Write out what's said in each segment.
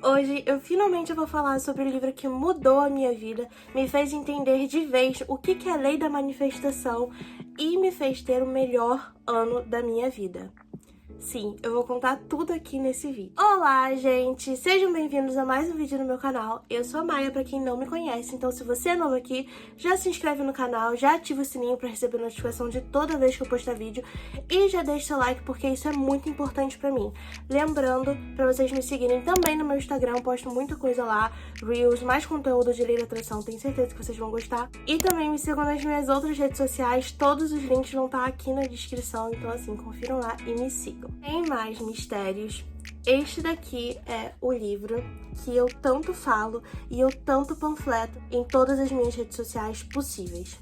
Hoje eu finalmente vou falar sobre o livro que mudou a minha vida, me fez entender de vez o que é a lei da manifestação e me fez ter o melhor ano da minha vida. Sim, eu vou contar tudo aqui nesse vídeo. Olá, gente! Sejam bem-vindos a mais um vídeo no meu canal. Eu sou a Maia, pra quem não me conhece, então se você é novo aqui, já se inscreve no canal, já ativa o sininho pra receber notificação de toda vez que eu postar vídeo e já deixa seu like, porque isso é muito importante pra mim. Lembrando pra vocês me seguirem também no meu Instagram, eu posto muita coisa lá, Reels, mais conteúdo de lei da atração, tenho certeza que vocês vão gostar. E também me sigam nas minhas outras redes sociais, todos os links vão estar aqui na descrição, então assim, confiram lá e me sigam. Sem mais mistérios, este daqui é o livro que eu tanto falo e eu tanto panfleto em todas as minhas redes sociais possíveis.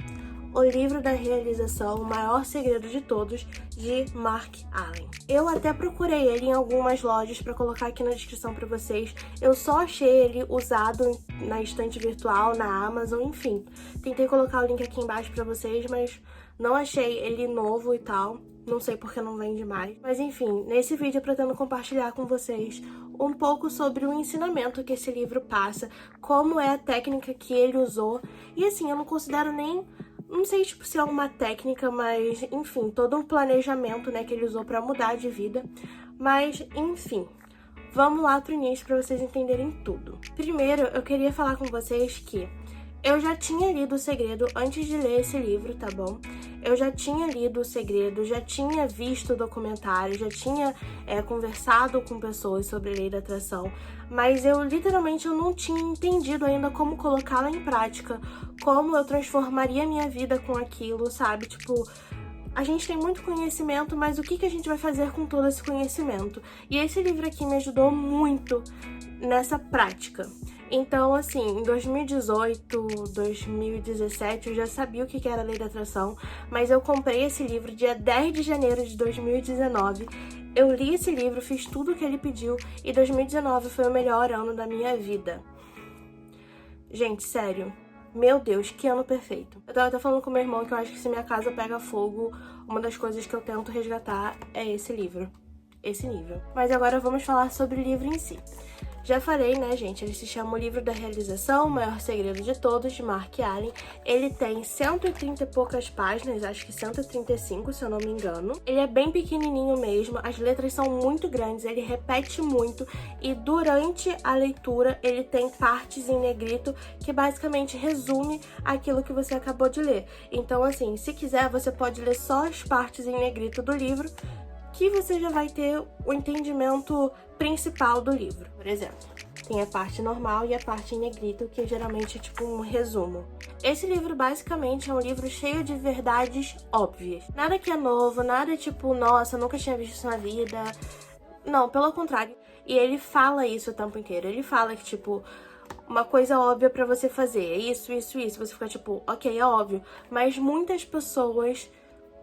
O livro da realização, o maior segredo de todos, de Mark Allen. Eu até procurei ele em algumas lojas para colocar aqui na descrição para vocês. Eu só achei ele usado na estante virtual, na Amazon, enfim. Tentei colocar o link aqui embaixo para vocês, mas não achei ele novo e tal. Não sei porque não vende mais. Mas enfim, nesse vídeo eu pretendo compartilhar com vocês um pouco sobre o ensinamento que esse livro passa, como é a técnica que ele usou. E assim, eu não considero nem... Não sei, tipo, se é uma técnica, mas, enfim, todo um planejamento, né, que ele usou pra mudar de vida. Mas, enfim, vamos lá pro início pra vocês entenderem tudo. Primeiro, eu queria falar com vocês que eu já tinha lido O Segredo antes de ler esse livro, tá bom? Eu já tinha lido O Segredo, já tinha visto o documentário, já tinha conversado com pessoas sobre a lei da atração, mas eu não tinha entendido ainda como colocá-la em prática, como eu transformaria minha vida com aquilo, sabe? Tipo, a gente tem muito conhecimento, mas o que a gente vai fazer com todo esse conhecimento? E esse livro aqui me ajudou muito nessa prática. Então, assim, em 2018, 2017, eu já sabia o que era a lei da atração, mas eu comprei esse livro dia 10 de janeiro de 2019. Eu li esse livro, fiz tudo o que ele pediu e 2019 foi o melhor ano da minha vida. Gente, sério. Meu Deus, que ano perfeito. Eu tava até falando com meu irmão que eu acho que se minha casa pega fogo, uma das coisas que eu tento resgatar é esse livro. Esse nível. Mas agora vamos falar sobre o livro em si. Já falei, né, gente? Ele se chama O Livro da Realização, o Maior Segredo de Todos, de Mark Allen. Ele tem 130 e poucas páginas, acho que 135, se eu não me engano. Ele é bem pequenininho mesmo, as letras são muito grandes, ele repete muito e durante a leitura ele tem partes em negrito que basicamente resume aquilo que você acabou de ler. Então, assim, se quiser, você pode ler só as partes em negrito do livro, que você já vai ter o entendimento principal do livro. Por exemplo, tem a parte normal e a parte em negrito, que geralmente é tipo um resumo. Esse livro basicamente é um livro cheio de verdades óbvias. Nada que é novo, nada tipo, nossa, nunca tinha visto isso na vida. Não, pelo contrário. E ele fala isso o tempo inteiro. Ele fala que, tipo, uma coisa óbvia pra você fazer é isso, isso, isso. Você fica tipo, ok, é óbvio. Mas muitas pessoas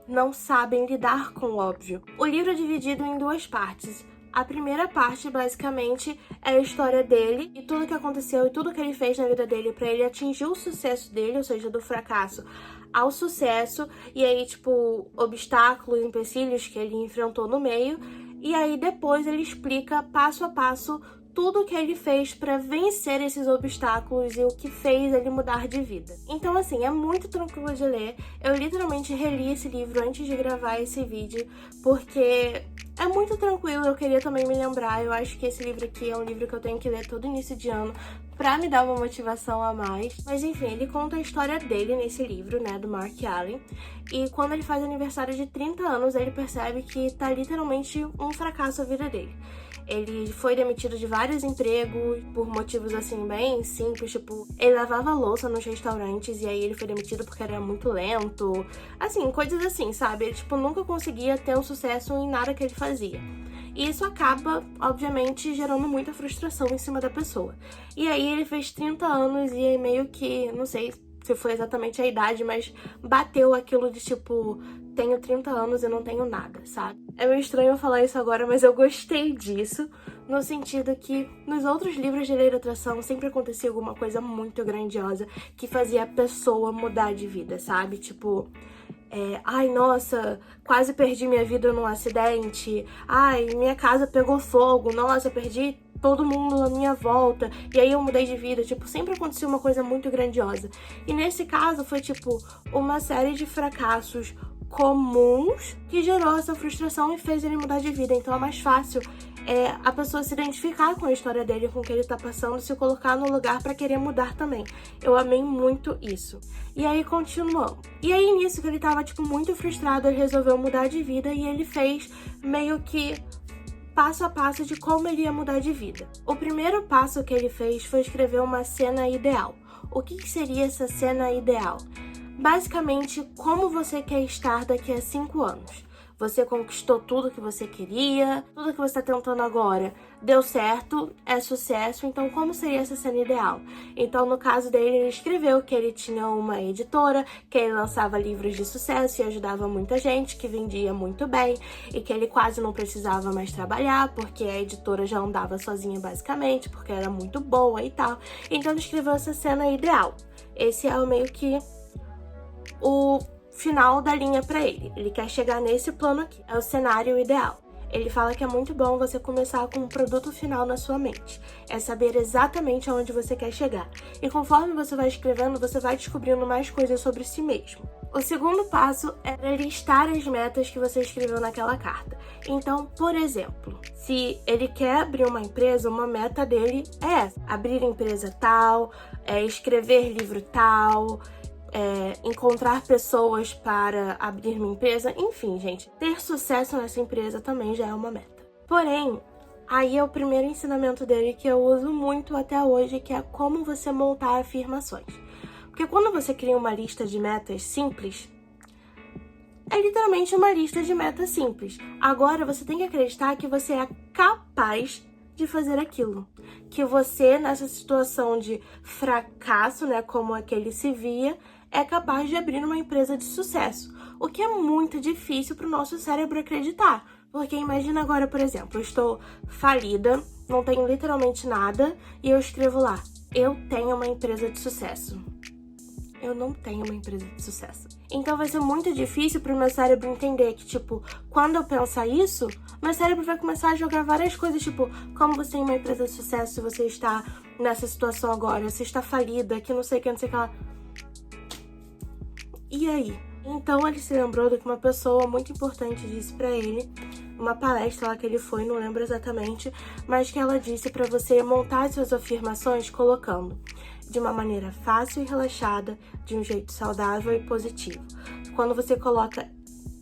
não sabem lidar com o óbvio. O livro é dividido em duas partes. A primeira parte, basicamente, é a história dele e tudo que aconteceu e tudo que ele fez na vida dele pra ele atingir o sucesso dele, ou seja, do fracasso ao sucesso, e aí, tipo, obstáculos, empecilhos que ele enfrentou no meio, e aí depois ele explica passo a passo tudo o que ele fez pra vencer esses obstáculos e o que fez ele mudar de vida. Então, assim, é muito tranquilo de ler. Eu literalmente reli esse livro antes de gravar esse vídeo, porque é muito tranquilo. Eu queria também me lembrar, eu acho que esse livro aqui é um livro que eu tenho que ler todo início de ano pra me dar uma motivação a mais. Mas enfim, ele conta a história dele nesse livro, né, do Mark Allen. E quando ele faz aniversário de 30 anos, ele percebe que tá literalmente um fracasso a vida dele. Ele foi demitido de vários empregos por motivos, assim, bem simples, tipo, ele lavava louça nos restaurantes e aí ele foi demitido porque era muito lento. Assim, coisas assim, sabe? Ele, tipo, nunca conseguia ter um sucesso em nada que ele fazia. E isso acaba, obviamente, gerando muita frustração em cima da pessoa. E aí ele fez 30 anos e aí meio que, não sei se foi exatamente a idade, mas bateu aquilo de tipo, tenho 30 anos e não tenho nada, sabe? É meio estranho eu falar isso agora, mas eu gostei disso, no sentido que nos outros livros de lei da atração sempre acontecia alguma coisa muito grandiosa que fazia a pessoa mudar de vida, sabe? Tipo, Ai, nossa, quase perdi minha vida num acidente. Ai, minha casa pegou fogo. Nossa, perdi todo mundo à minha volta. E aí eu mudei de vida. Tipo, sempre acontecia uma coisa muito grandiosa. E nesse caso foi, tipo, uma série de fracassos comuns que gerou essa frustração e fez ele mudar de vida. Então é mais fácil a pessoa se identificar com a história dele, com o que ele tá passando, se colocar no lugar pra querer mudar também. Eu amei muito isso. E aí continuamos. E aí nisso que ele tava, tipo, muito frustrado, ele resolveu mudar de vida e ele fez meio que passo a passo de como ele ia mudar de vida. O primeiro passo que ele fez foi escrever uma cena ideal. O que seria essa cena ideal? Basicamente, como você quer estar daqui a 5 anos. Você conquistou tudo que você queria, tudo que você está tentando agora deu certo, é sucesso, então como seria essa cena ideal? Então, no caso dele, ele escreveu que ele tinha uma editora, que ele lançava livros de sucesso e ajudava muita gente, que vendia muito bem e que ele quase não precisava mais trabalhar, porque a editora já andava sozinha basicamente, porque era muito boa e tal. Então, ele escreveu essa cena ideal. Esse é o meio que o final da linha pra ele. Ele quer chegar nesse plano aqui. É o cenário ideal. Ele fala que é muito bom você começar com um produto final na sua mente. É saber exatamente aonde você quer chegar. E conforme você vai escrevendo, você vai descobrindo mais coisas sobre si mesmo. O segundo passo é listar as metas que você escreveu naquela carta. Então, por exemplo, se ele quer abrir uma empresa, uma meta dele é essa. Abrir empresa tal, escrever livro tal, encontrar pessoas para abrir minha empresa, enfim, gente, ter sucesso nessa empresa também já é uma meta. Porém, aí é o primeiro ensinamento dele que eu uso muito até hoje, que é como você montar afirmações. Porque quando você cria uma lista de metas simples, é literalmente uma lista de metas simples. Agora você tem que acreditar que você é capaz de fazer aquilo. Que você, nessa situação de fracasso, né, como a que ele se via, é capaz de abrir uma empresa de sucesso. O que é muito difícil para o nosso cérebro acreditar. Porque imagina agora, por exemplo, eu estou falida, não tenho literalmente nada, e eu escrevo lá, eu tenho uma empresa de sucesso. Eu não tenho uma empresa de sucesso. Então vai ser muito difícil pro meu cérebro entender que, tipo, quando eu pensar isso, meu cérebro vai começar a jogar várias coisas, tipo, como você tem uma empresa de sucesso se você está nessa situação agora, você está falida, que não sei o que, não sei o que lá. E aí? Então ele se lembrou do que uma pessoa muito importante disse pra ele, uma palestra lá que ele foi, não lembro exatamente, mas que ela disse pra você montar suas afirmações colocando de uma maneira fácil e relaxada, de um jeito saudável e positivo. Quando você coloca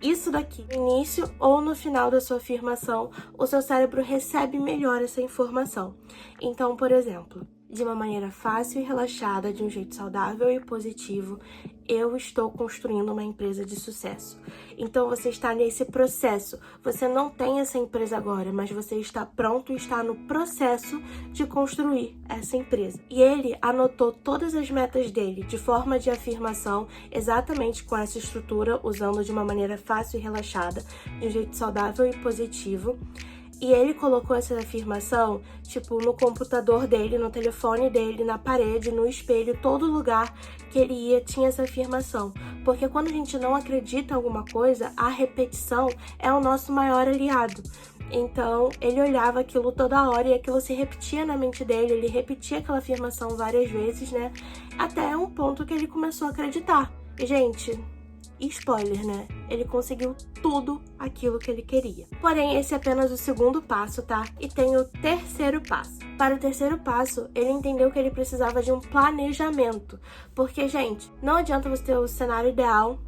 isso daqui no início ou no final da sua afirmação, o seu cérebro recebe melhor essa informação. Então, por exemplo, de uma maneira fácil e relaxada, de um jeito saudável e positivo, eu estou construindo uma empresa de sucesso. Então você está nesse processo. Você não tem essa empresa agora, mas você está pronto e está no processo de construir essa empresa. E ele anotou todas as metas dele de forma de afirmação, exatamente com essa estrutura, usando de uma maneira fácil e relaxada, de um jeito saudável e positivo. E ele colocou essa afirmação, tipo, no computador dele, no telefone dele, na parede, no espelho, todo lugar que ele ia tinha essa afirmação. Porque quando a gente não acredita em alguma coisa, a repetição é o nosso maior aliado. Então, ele olhava aquilo toda hora e aquilo se repetia na mente dele, ele repetia aquela afirmação várias vezes, né? Até um ponto que ele começou a acreditar. E, gente, spoiler, né? Ele conseguiu tudo aquilo que ele queria. Porém, esse é apenas o segundo passo, tá? E tem o terceiro passo. Para o terceiro passo, ele entendeu que ele precisava de um planejamento. Porque, gente, não adianta você ter o cenário ideal,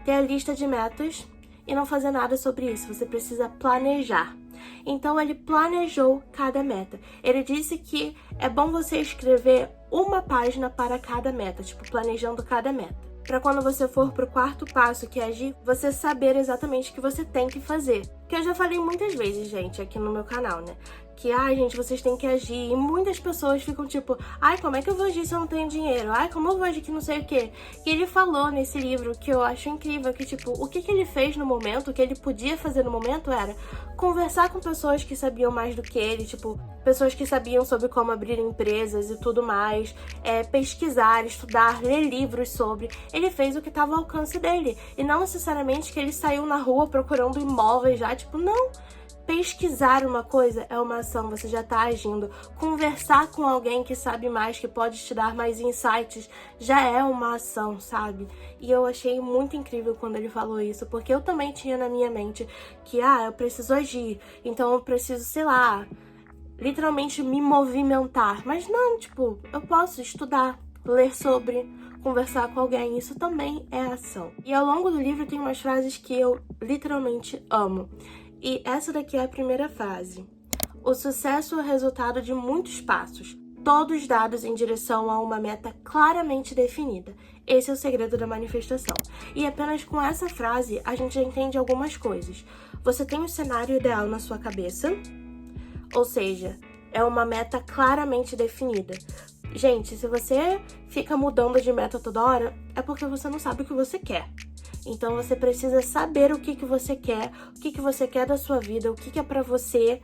ter a lista de metas e não fazer nada sobre isso. Você precisa planejar. Então, ele planejou cada meta. Ele disse que é bom você escrever uma página para cada meta, tipo, planejando cada meta. Para quando você for pro quarto passo, que é agir, você saber exatamente o que você tem que fazer. Que eu já falei muitas vezes, gente, aqui no meu canal, né? que, ai, gente, vocês têm que agir. E muitas pessoas ficam tipo, ai, como é que eu vou agir se eu não tenho dinheiro? Ai, como eu vou agir que não sei o quê? E ele falou nesse livro, que eu acho incrível, que, tipo, o que ele fez no momento, o que ele podia fazer no momento era conversar com pessoas que sabiam mais do que ele, tipo, pessoas que sabiam sobre como abrir empresas e tudo mais, pesquisar, estudar, ler livros sobre. Ele fez o que estava ao alcance dele. E não necessariamente que ele saiu na rua procurando imóveis já, tipo, não. Pesquisar uma coisa é uma ação, você já tá agindo. Conversar com alguém que sabe mais, que pode te dar mais insights, já é uma ação, sabe? E eu achei muito incrível quando ele falou isso, porque eu também tinha na minha mente que, eu preciso agir, então eu preciso, sei lá, literalmente me movimentar. Mas não, tipo, eu posso estudar, ler sobre, conversar com alguém, isso também é ação. E ao longo do livro tem umas frases que eu literalmente amo. E essa daqui é a primeira frase. O sucesso é o resultado de muitos passos, todos dados em direção a uma meta claramente definida. Esse é o segredo da manifestação. E apenas com essa frase a gente já entende algumas coisas. Você tem um cenário ideal na sua cabeça, ou seja, é uma meta claramente definida. Gente, se você fica mudando de meta toda hora, é porque você não sabe o que você quer. Então você precisa saber o que você quer, o que você quer da sua vida, o que é pra você.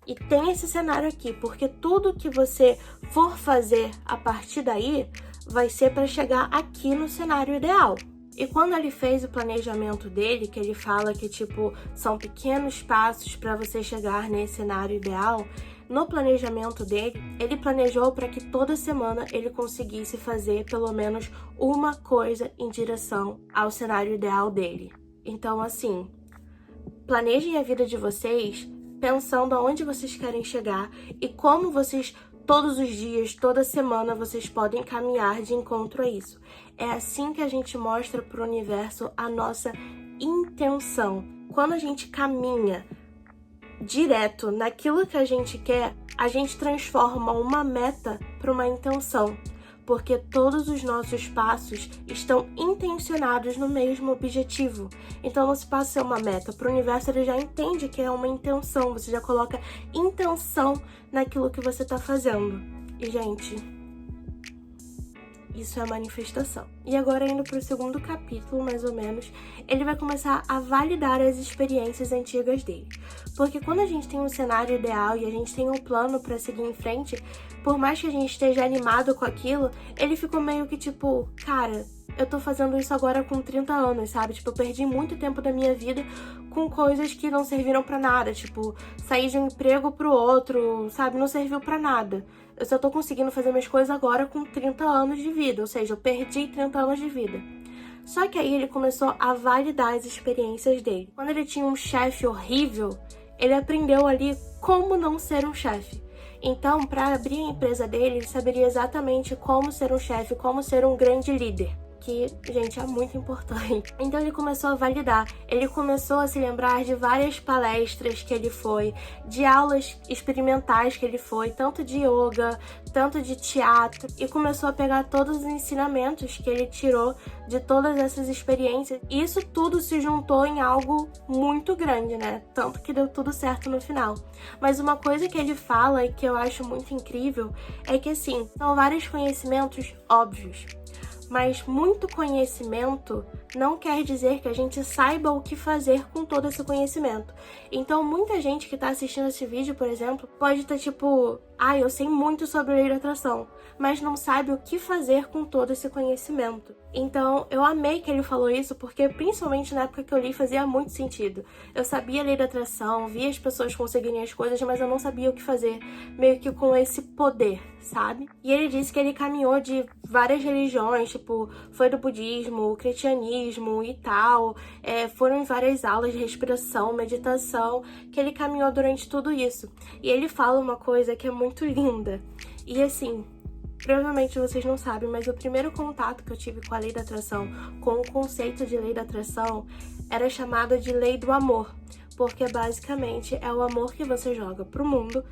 E tem esse cenário aqui, porque tudo que você for fazer a partir daí vai ser para chegar aqui no cenário ideal. E quando ele fez o planejamento dele, que ele fala que, tipo, são pequenos passos para você chegar nesse cenário ideal, no planejamento dele, ele planejou para que toda semana ele conseguisse fazer pelo menos uma coisa em direção ao cenário ideal dele. Então, assim, planejem a vida de vocês pensando aonde vocês querem chegar e como vocês, todos os dias, toda semana, vocês podem caminhar de encontro a isso. É assim que a gente mostra para o universo a nossa intenção. Quando a gente caminha direto naquilo que a gente quer, a gente transforma uma meta para uma intenção, porque todos os nossos passos estão intencionados no mesmo objetivo. Então não se passa a ser uma meta, para o universo ele já entende que é uma intenção, você já coloca intenção naquilo que você está fazendo. E, gente, isso é manifestação. E agora, indo para o segundo capítulo, mais ou menos, ele vai começar a validar as experiências antigas dele. Porque quando a gente tem um cenário ideal e a gente tem um plano para seguir em frente, por mais que a gente esteja animado com aquilo, ele ficou meio que tipo, cara, eu tô fazendo isso agora com 30 anos, sabe? Tipo, eu perdi muito tempo da minha vida com coisas que não serviram pra nada, tipo, sair de um emprego pro outro, sabe? Não serviu pra nada. Eu só tô conseguindo fazer minhas coisas agora com 30 anos de vida, ou seja, eu perdi 30 anos de vida. Só que aí ele começou a validar as experiências dele. Quando ele tinha um chefe horrível, ele aprendeu ali como não ser um chefe. Então, para abrir a empresa dele, ele saberia exatamente como ser um chefe, como ser um grande líder. Que, gente, é muito importante. Então ele começou a validar, ele começou a se lembrar de várias palestras que ele foi, de aulas experimentais que ele foi, tanto de yoga, tanto de teatro, e começou a pegar todos os ensinamentos que ele tirou de todas essas experiências. E isso tudo se juntou em algo muito grande, né? Tanto que deu tudo certo no final. Mas uma coisa que ele fala e que eu acho muito incrível é que, assim, são vários conhecimentos óbvios. Mas muito conhecimento não quer dizer que a gente saiba o que fazer com todo esse conhecimento. Então, muita gente que tá assistindo esse vídeo, por exemplo, pode estar tipo, eu sei muito sobre lei da atração, mas não sabe o que fazer com todo esse conhecimento. Então, eu amei que ele falou isso, porque principalmente na época que eu li fazia muito sentido. Eu sabia a lei da atração, via as pessoas conseguirem as coisas, mas eu não sabia o que fazer, meio que com esse poder, sabe? E ele disse que ele caminhou de várias religiões, tipo, foi do budismo, o cristianismo e tal, foram em várias aulas de respiração, meditação, que ele caminhou durante tudo isso. E ele fala uma coisa que é muito linda. E assim, provavelmente vocês não sabem, mas o primeiro contato que eu tive com a lei da atração, com o conceito de lei da atração, era chamado de lei do amor, porque basicamente é o amor que você joga pro mundo,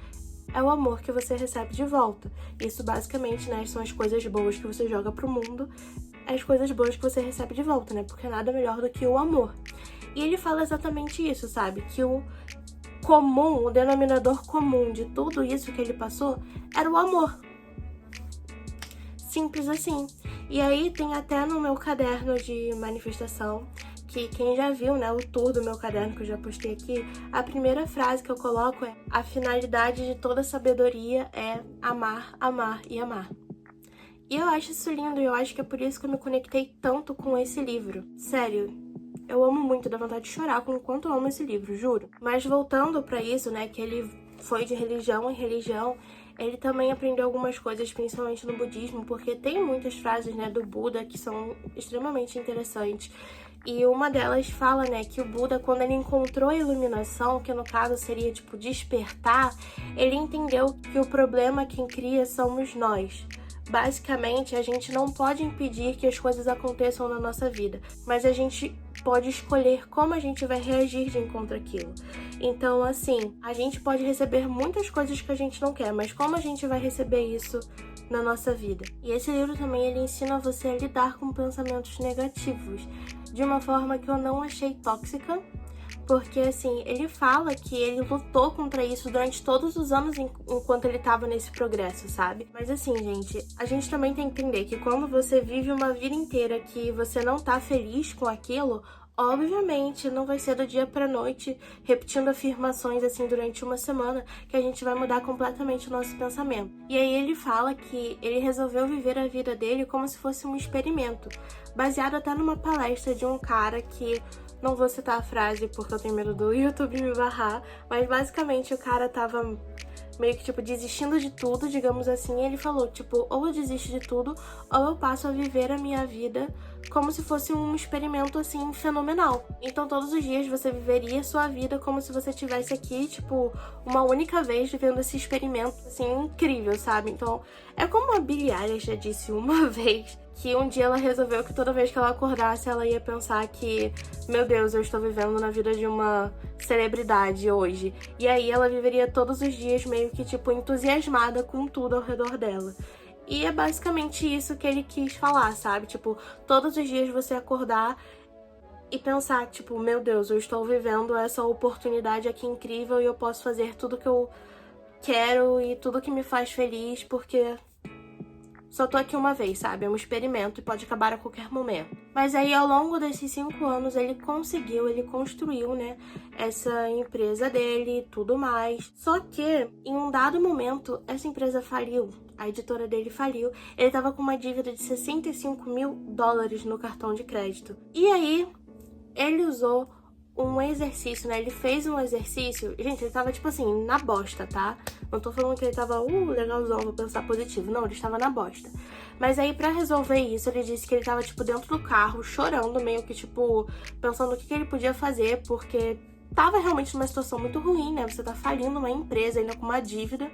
é o amor que você recebe de volta. Isso basicamente, né, são as coisas boas que você joga pro mundo, as coisas boas que você recebe de volta, né, porque nada melhor do que o amor. E ele fala exatamente isso, sabe, que o denominador comum de tudo isso que ele passou era o amor. Simples assim. E aí tem até no meu caderno de manifestação, que quem já viu, né, o tour do meu caderno que eu já postei aqui, a primeira frase que eu coloco é: a finalidade de toda sabedoria é amar, amar e amar. E eu acho isso lindo, e eu acho que é por isso que eu me conectei tanto com esse livro. Sério, eu amo muito, dá vontade de chorar com o quanto eu amo esse livro, juro. Mas voltando pra isso, né, que ele foi de religião em religião, ele também aprendeu algumas coisas, principalmente no budismo, porque tem muitas frases, né, do Buda que são extremamente interessantes. E uma delas fala, né, que o Buda, quando ele encontrou a iluminação, que no caso seria, tipo, despertar, ele entendeu que o problema quem cria somos nós. Basicamente, a gente não pode impedir que as coisas aconteçam na nossa vida, mas a gente pode escolher como a gente vai reagir de encontro àquilo. Então, assim, a gente pode receber muitas coisas que a gente não quer, mas como a gente vai receber isso na nossa vida? E esse livro também, ele ensina você a lidar com pensamentos negativos de uma forma que eu não achei tóxica, porque, assim, ele fala que ele lutou contra isso durante todos os anos enquanto ele tava nesse progresso, sabe? Mas, assim, gente, a gente também tem que entender que quando você vive uma vida inteira que você não tá feliz com aquilo, obviamente não vai ser do dia pra noite, repetindo afirmações, assim, durante uma semana, que a gente vai mudar completamente o nosso pensamento. E aí ele fala que ele resolveu viver a vida dele como se fosse um experimento, baseado até numa palestra de um cara que... Não vou citar a frase porque eu tenho medo do YouTube me barrar, mas basicamente o cara tava meio que, tipo, desistindo de tudo, digamos assim, e ele falou, tipo, ou eu desisto de tudo, ou eu passo a viver a minha vida como se fosse um experimento, assim, fenomenal. Então, todos os dias você viveria a sua vida como se você estivesse aqui, tipo, uma única vez vivendo esse experimento, assim, incrível, sabe? Então, é como a Billie Eilish já disse uma vez, que um dia ela resolveu que toda vez que ela acordasse, ela ia pensar que, meu Deus, eu estou vivendo na vida de uma celebridade hoje. E aí ela viveria todos os dias meio que, tipo, entusiasmada com tudo ao redor dela. E é basicamente isso que ele quis falar, sabe? Tipo, todos os dias você acordar e pensar, tipo, meu Deus, eu estou vivendo essa oportunidade aqui incrível e eu posso fazer tudo que eu quero e tudo que me faz feliz, porque... só tô aqui uma vez, sabe? É um experimento e pode acabar a qualquer momento. Mas aí, ao longo desses 5 anos, ele construiu, né, essa empresa dele e tudo mais. Só que, em um dado momento, essa empresa faliu. A editora dele faliu. Ele tava com uma dívida de $65 mil no cartão de crédito. E aí, ele usou um exercício, né? Ele fez um exercício... Gente, ele tava, tipo assim, na bosta, tá? Não tô falando que ele tava, legalzão, vou pensar positivo. Não, ele estava na bosta. Mas aí, pra resolver isso, ele disse que ele tava, tipo, dentro do carro, chorando, meio que, tipo, pensando o que ele podia fazer, porque tava realmente numa situação muito ruim, né? Você tá falindo uma empresa, ainda com uma dívida.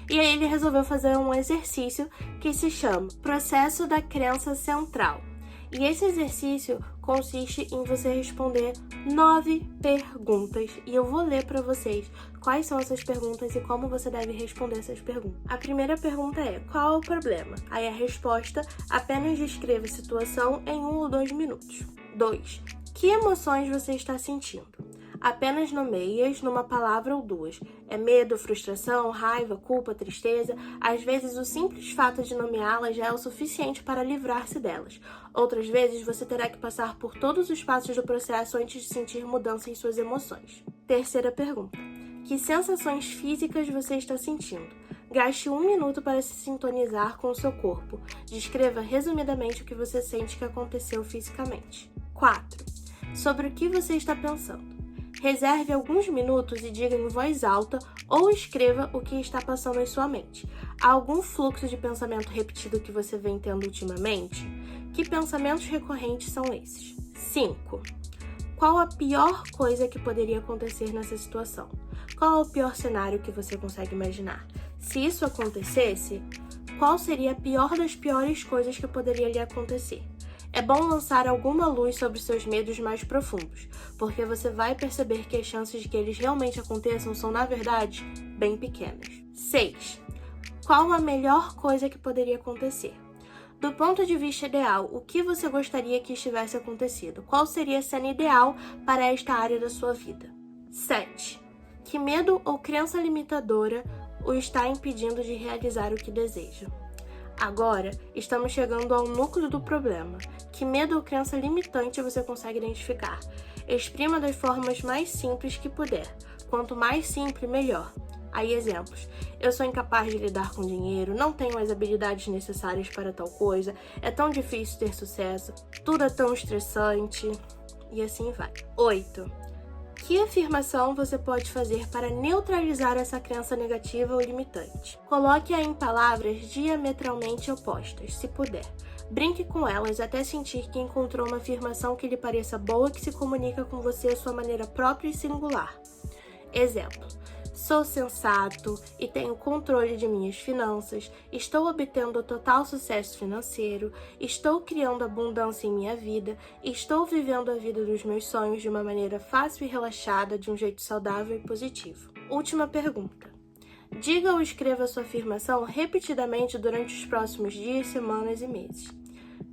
E aí, ele resolveu fazer um exercício que se chama Processo da Crença Central. E esse exercício consiste em você responder 9 perguntas. E eu vou ler para vocês quais são essas perguntas e como você deve responder essas perguntas. A primeira pergunta é: qual é o problema? Aí a resposta: apenas descreva a situação em 1 ou 2 minutos. 2. Que emoções você está sentindo? Apenas nomeie-as numa palavra ou duas. É medo, frustração, raiva, culpa, tristeza. Às vezes, o simples fato de nomeá-las já é o suficiente para livrar-se delas. Outras vezes, você terá que passar por todos os passos do processo antes de sentir mudança em suas emoções. Terceira pergunta: que sensações físicas você está sentindo? Gaste 1 minuto para se sintonizar com o seu corpo. Descreva resumidamente o que você sente que aconteceu fisicamente. 4. Sobre o que você está pensando? Reserve alguns minutos e diga em voz alta ou escreva o que está passando em sua mente. Há algum fluxo de pensamento repetido que você vem tendo ultimamente? Que pensamentos recorrentes são esses? 5. Qual a pior coisa que poderia acontecer nessa situação? Qual é o pior cenário que você consegue imaginar? Se isso acontecesse, qual seria a pior das piores coisas que poderia lhe acontecer? É bom lançar alguma luz sobre seus medos mais profundos, porque você vai perceber que as chances de que eles realmente aconteçam são, na verdade, bem pequenas. 6. Qual a melhor coisa que poderia acontecer? Do ponto de vista ideal, o que você gostaria que estivesse acontecido? Qual seria a cena ideal para esta área da sua vida? 7. Que medo ou crença limitadora o está impedindo de realizar o que deseja? Agora, estamos chegando ao núcleo do problema. Que medo ou crença limitante você consegue identificar? Exprima das formas mais simples que puder. Quanto mais simples, melhor. Aí exemplos. Eu sou incapaz de lidar com dinheiro, não tenho as habilidades necessárias para tal coisa, é tão difícil ter sucesso, tudo é tão estressante, e assim vai. 8. Que afirmação você pode fazer para neutralizar essa crença negativa ou limitante? Coloque-a em palavras diametralmente opostas, se puder. Brinque com elas até sentir que encontrou uma afirmação que lhe pareça boa e que se comunica com você à sua maneira própria e singular. Exemplo. Sou sensato e tenho controle de minhas finanças, estou obtendo total sucesso financeiro, estou criando abundância em minha vida, estou vivendo a vida dos meus sonhos de uma maneira fácil e relaxada, de um jeito saudável e positivo. Última pergunta. Diga ou escreva sua afirmação repetidamente durante os próximos dias, semanas e meses.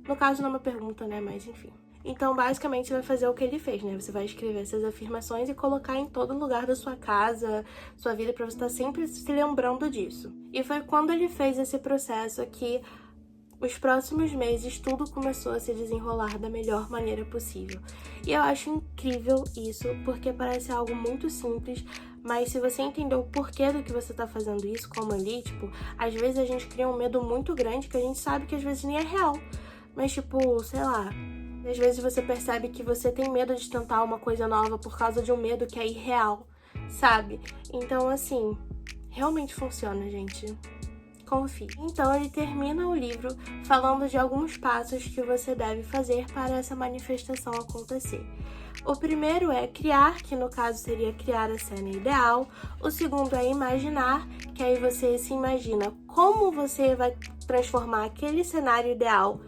No caso não é uma pergunta, né? Mas enfim. Então, basicamente, você vai fazer o que ele fez, né? Você vai escrever essas afirmações e colocar em todo lugar da sua casa, sua vida, pra você estar sempre se lembrando disso. E foi quando ele fez esse processo que os próximos meses tudo começou a se desenrolar da melhor maneira possível. E eu acho incrível isso, porque parece algo muito simples, mas se você entender o porquê do que você tá fazendo isso, como ali, tipo, às vezes a gente cria um medo muito grande que a gente sabe que às vezes nem é real. Mas, tipo, sei lá, às vezes você percebe que você tem medo de tentar uma coisa nova por causa de um medo que é irreal, sabe? Então, assim, realmente funciona, gente. Confie. Então, ele termina o livro falando de alguns passos que você deve fazer para essa manifestação acontecer. O primeiro é criar, que no caso seria criar a cena ideal. O segundo é imaginar, que aí você se imagina como você vai transformar aquele cenário ideal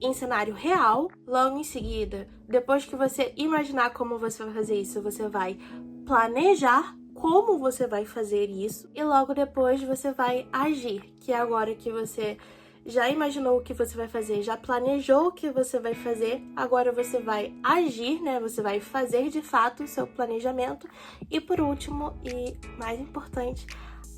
em cenário real. Logo em seguida, depois que você imaginar como você vai fazer isso, você vai planejar como você vai fazer isso e logo depois você vai agir, que é agora que você já imaginou o que você vai fazer, já planejou o que você vai fazer, agora você vai agir, né? Você vai fazer de fato o seu planejamento e por último e mais importante,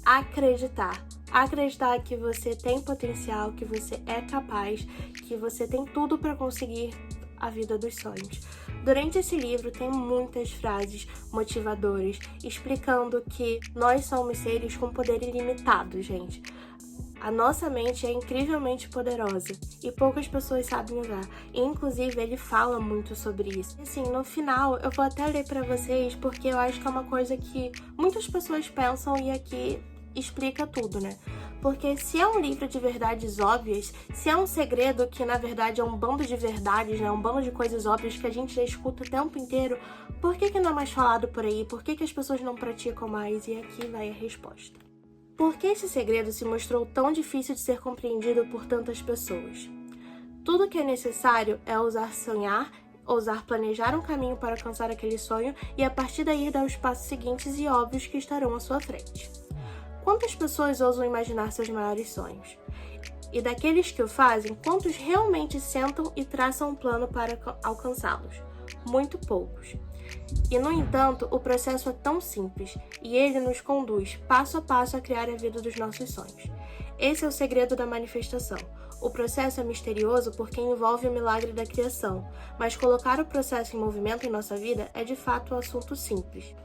acreditar. Acreditar que você tem potencial, que você é capaz, que você tem tudo para conseguir a vida dos sonhos. Durante esse livro tem muitas frases motivadoras explicando que nós somos seres com poder ilimitado, gente. A nossa mente é incrivelmente poderosa e poucas pessoas sabem usar. E, inclusive, ele fala muito sobre isso. Assim, no final, eu vou até ler para vocês porque eu acho que é uma coisa que muitas pessoas pensam e aqui explica tudo, né? Porque se é um livro de verdades óbvias, se é um segredo que na verdade é um bando de verdades, né? Um bando de coisas óbvias que a gente já escuta o tempo inteiro, por que não é mais falado por aí? Por que as pessoas não praticam mais? E aqui vai a resposta. Por que esse segredo se mostrou tão difícil de ser compreendido por tantas pessoas? Tudo que é necessário é ousar sonhar, ousar planejar um caminho para alcançar aquele sonho e a partir daí dar os passos seguintes e óbvios que estarão à sua frente. Quantas pessoas ousam imaginar seus maiores sonhos? E daqueles que o fazem, quantos realmente sentam e traçam um plano para alcançá-los? Muito poucos. E, no entanto, o processo é tão simples e ele nos conduz passo a passo a criar a vida dos nossos sonhos. Esse é o segredo da manifestação. O processo é misterioso porque envolve o milagre da criação, mas colocar o processo em movimento em nossa vida é de fato um assunto simples.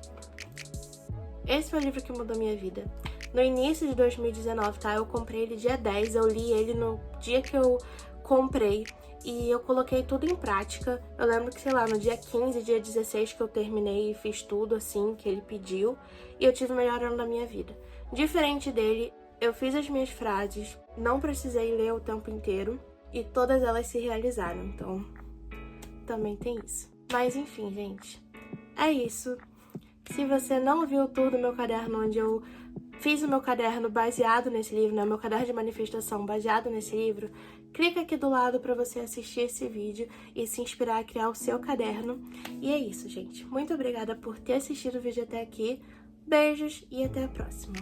Esse foi o livro que mudou minha vida. No início de 2019, tá? Eu comprei ele dia 10, eu li ele no dia que eu comprei e eu coloquei tudo em prática. Eu lembro que, sei lá, no dia 15, dia 16 que eu terminei e fiz tudo assim que ele pediu e eu tive o melhor ano da minha vida. Diferente dele, eu fiz as minhas frases, não precisei ler o tempo inteiro e todas elas se realizaram, então também tem isso. Mas enfim, gente, é isso. Se você não viu tudo no meu caderno, onde eu fiz o meu caderno baseado nesse livro, né? Meu caderno de manifestação baseado nesse livro, clica aqui do lado para você assistir esse vídeo e se inspirar a criar o seu caderno. E é isso, gente. Muito obrigada por ter assistido o vídeo até aqui. Beijos e até a próxima.